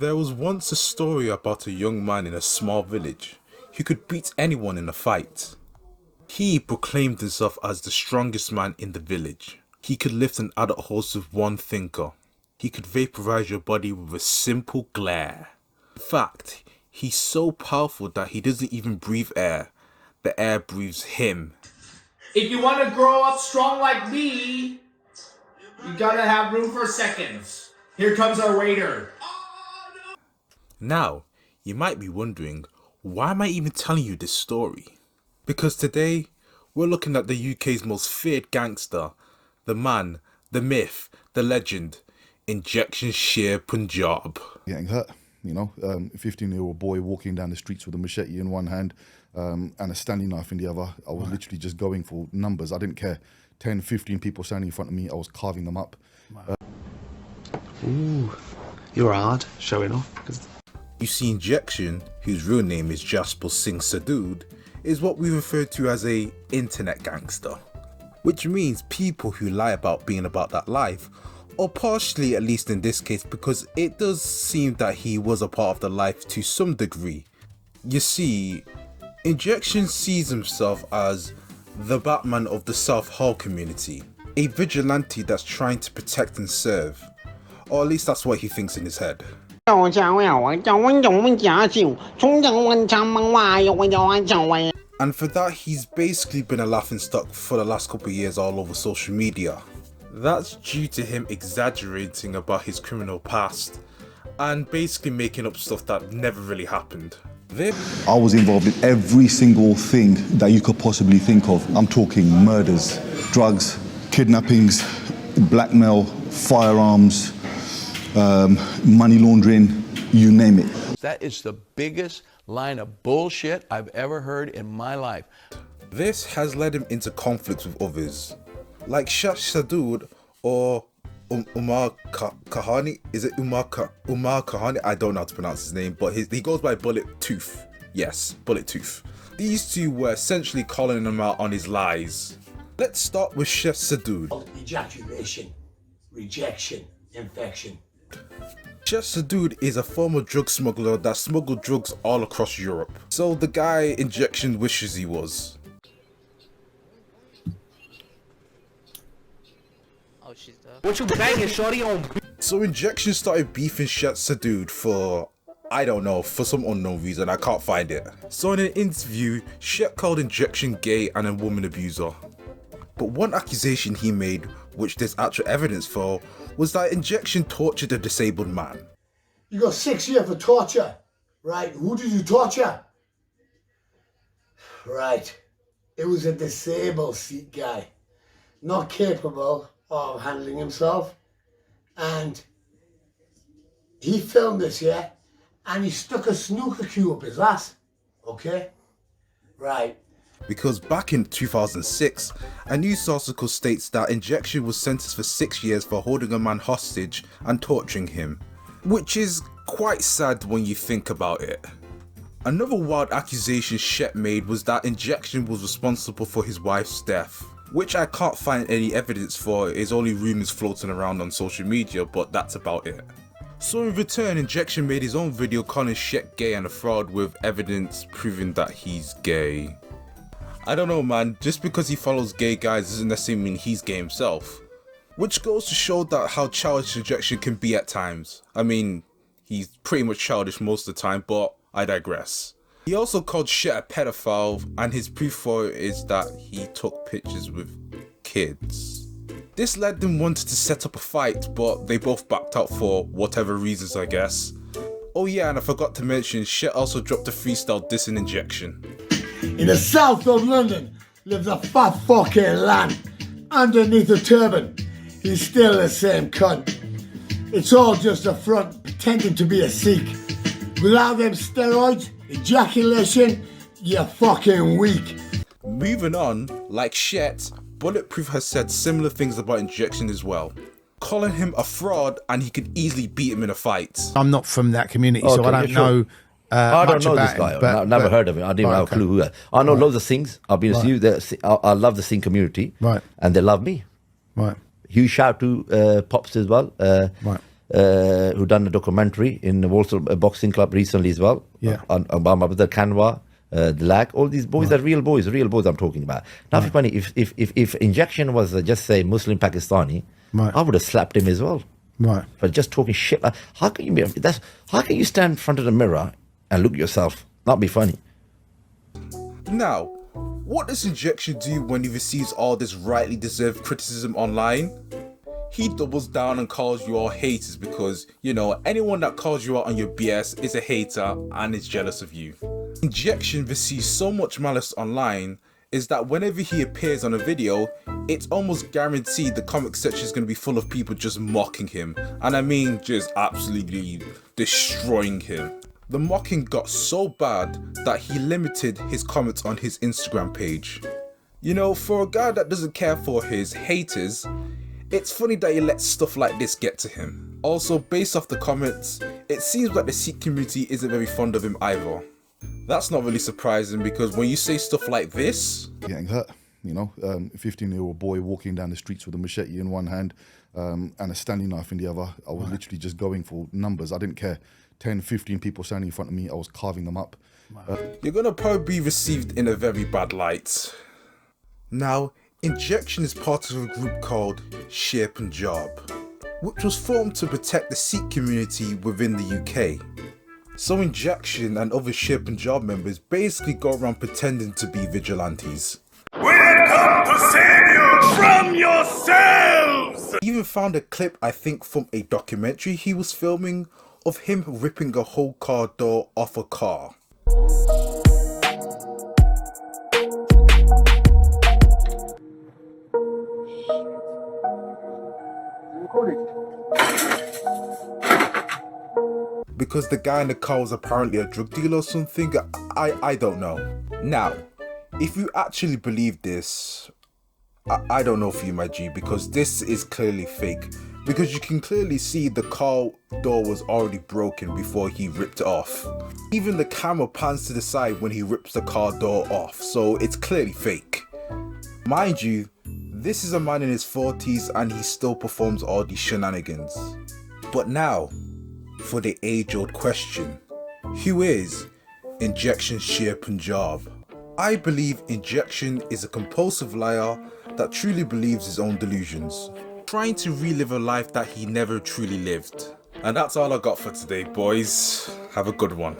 There was once a story about a young man in a small village who could beat anyone in a fight. He proclaimed himself as the strongest man in the village. He could lift an adult horse with one finger. He could vaporize your body with a simple glare. In fact, he's so powerful that he doesn't even breathe air. The air breathes him. If you want to grow up strong like me, you gotta have room for seconds. Here comes our waiter. Now, you might be wondering, why am I even telling you this story? Because today, we're looking at the UK's most feared gangster, the man, the myth, the legend, Injection Sher Punjab. Getting hurt, you know, a 15-year-old boy walking down the streets with a machete in one hand and a Stanley knife in the other. I was literally just going for numbers. I didn't care. 10, 15 people standing in front of me, I was carving them up. Ooh, you're hard, showing off. You see, Injection, whose real name is Jasper Singh Sadood, is what we refer to as a internet gangster. Which means people who lie about being about that life, or partially at least in this case, because it does seem that he was a part of the life to some degree. You see, Injection sees himself as the Batman of the South Hall community, a vigilante that's trying to protect and serve, or at least that's what he thinks in his head. And for that, he's basically been a laughingstock for the last couple of years all over social media. That's due to him exaggerating about his criminal past and basically making up stuff that never really happened. I was involved in every single thing that you could possibly think of. I'm talking murders, drugs, kidnappings, blackmail, firearms, money laundering, you name it. That is the biggest line of bullshit I've ever heard in my life. This has led him into conflicts with others, like Sher Sadood or Umar Kahani. Is it Umar Kahani? I don't know how to pronounce his name, but he goes by Bullet Tooth. Yes, Bullet Tooth. These two were essentially calling him out on his lies. Let's start with Sher Sadood. Ejaculation, rejection, infection. Sher Sadood is a former drug smuggler that smuggled drugs all across Europe. So the guy Injection wishes he was. Oh, she's there. What you banging, shorty on? So Injection started beefing Sher Sadood for, I don't know, for some unknown reason. I can't find it. So in an interview, Sher called Injection gay and a woman abuser. But one accusation he made, which there's actual evidence for, was that Injection tortured a disabled man. You got 6 years for torture, right? Who did you torture? Right. It was a disabled Sikh guy, not capable of handling himself. And he filmed this, yeah? And he stuck a snooker cue up his ass, okay? Right. Because back in 2006, a news article states that Injection was sentenced for 6 years for holding a man hostage and torturing him, which is quite sad when you think about it. Another wild accusation Sher made was that Injection was responsible for his wife's death, which I can't find any evidence for. It's only rumours floating around on social media, but that's about it. So in return, Injection made his own video calling Sher gay and a fraud with evidence proving that he's gay. I don't know, man, just because he follows gay guys doesn't necessarily mean he's gay himself. Which goes to show that how childish Injection can be at times. I mean, he's pretty much childish most of the time, but I digress. He also called Sher a pedophile, and his proof for it is that he took pictures with kids. This led them wanting to set up a fight, but they both backed out for whatever reasons, I guess. Oh yeah, and I forgot to mention, Sher also dropped a freestyle dissing Injection. In the south of London lives a fat fucking lamb underneath a turban. He's still the same cunt. It's all just a front pretending to be a Sikh. Without them steroids, ejaculation, you're fucking weak. Moving on, like Shet, Bulletproof has said similar things about Injection as well, calling him a fraud and he could easily beat him in a fight. I'm not from that community, so I don't know. I don't know this guy. I've never heard of him. I didn't have a clue who. I know loads of things. I'll be honest with you. I love the Singh community, right? And they love me, right? Huge shout to Pops as well. Right. who done a documentary in the Walsall Boxing Club recently as well. Yeah. On my brother Kanwa, the Lag, all these boys are real boys I'm talking about. Now, funny, if Injection was just say Muslim Pakistani, I would have slapped him as well. Right. For just talking shit. How can you stand in front of the mirror and look at yourself? Not be funny. Now, what does Injection do when he receives all this rightly deserved criticism online? He doubles down and calls you all haters because, you know, anyone that calls you out on your BS is a hater and is jealous of you. Injection receives so much malice online is that whenever he appears on a video, it's almost guaranteed the comment section is going to be full of people just mocking him. And I mean just absolutely destroying him. The mocking got so bad that he limited his comments on his Instagram page. You know, for a guy that doesn't care for his haters, it's funny that he lets stuff like this get to him. Also, based off the comments, it seems like the Sikh community isn't very fond of him either. That's not really surprising because when you say stuff like this... Getting hurt, you know, a 15-year-old boy walking down the streets with a machete in one hand and a Stanley knife in the other. I was literally just going for numbers. I didn't care. 10, 15 people standing in front of me, I was carving them up. You're gonna probably be received in a very bad light. Now, Injection is part of a group called Sher Punjab, which was formed to protect the Sikh community within the UK. So Injection and other Sher Punjab members basically go around pretending to be vigilantes. We have come to save you from yourselves! He even found a clip, I think, from a documentary he was filming of him ripping a whole car door off a car. Because the guy in the car was apparently a drug dealer or something, I don't know. Now, if you actually believe this, I don't know for you, my G, because this is clearly fake. Because you can clearly see the car door was already broken before he ripped it off. Even the camera pans to the side when he rips the car door off, so it's clearly fake. Mind you, this is a man in his 40s and he still performs all these shenanigans. But now, for the age-old question, who is Injection Sher Punjab? I believe Injection is a compulsive liar that truly believes his own delusions, trying to relive a life that he never truly lived. And that's all I got for today, boys. Have a good one.